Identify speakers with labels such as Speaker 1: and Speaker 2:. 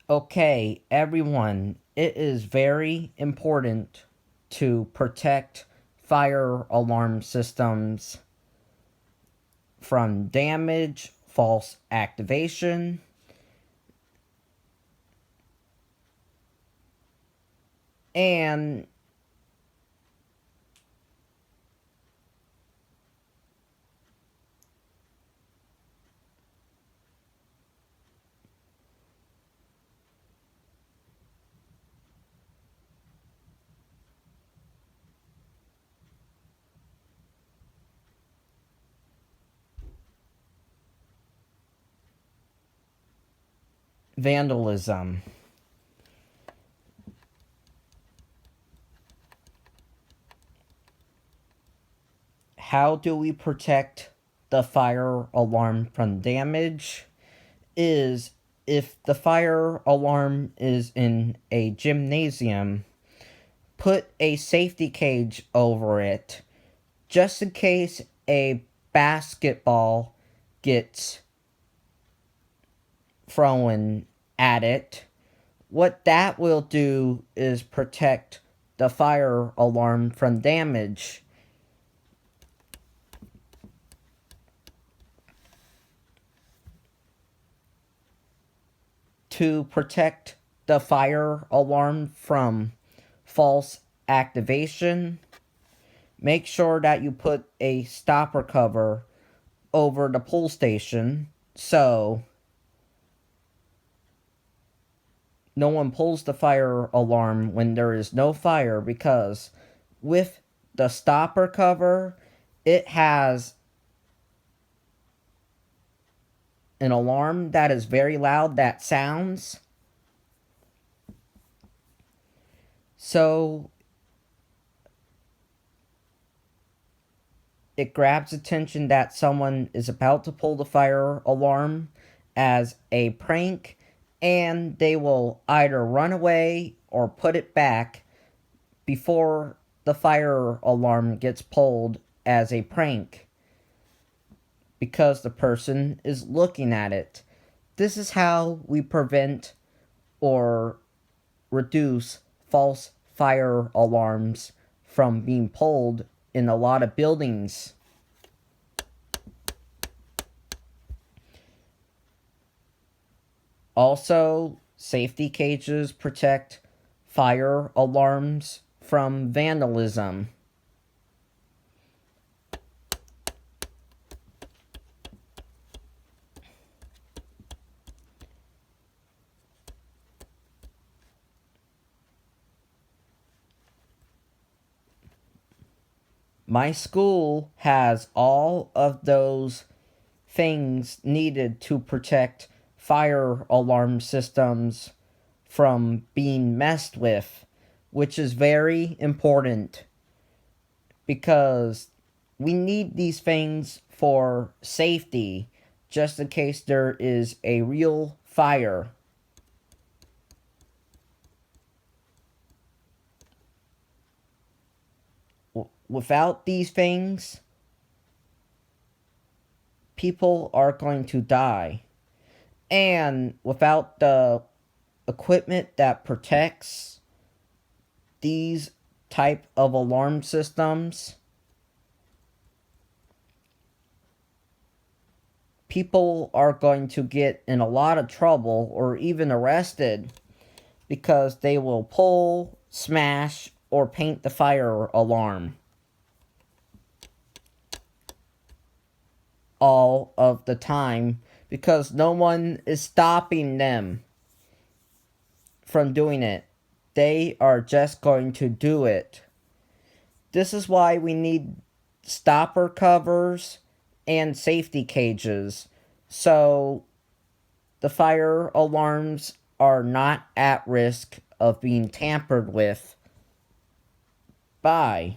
Speaker 1: Okay, everyone, it is very important to protect fire alarm systems from damage, false activation, and vandalism. How do we protect the fire alarm from damage? Is if the fire alarm is in a gymnasium, put a safety cage over it just in case a basketball gets thrown at it. What that will do is protect the fire alarm from damage. To protect the fire alarm from false activation, make sure that you put a stopper cover over the pull station so no one pulls the fire alarm when there is no fire, because with the stopper cover, it has an alarm that is very loud that sounds. So it grabs attention that someone is about to pull the fire alarm as a prank, and they will either run away or put it back before the fire alarm gets pulled as a prank, because the person is looking at it. This is how we prevent or reduce false fire alarms from being pulled in a lot of buildings. Also, safety cages protect fire alarms from vandalism. My school has all of those things needed to protect fire alarm systems from being messed with, which is very important because we need these things for safety just in case there is a real fire. Without these things, people are going to die. And without the equipment that protects these type of alarm systems, people are going to get in a lot of trouble or even arrested because they will pull, smash, or paint the fire alarm all of the time because no one is stopping them from doing it. They are just going to do it. This is why we need stopper covers and safety cages, so the fire alarms are not at risk of being tampered with. Bye.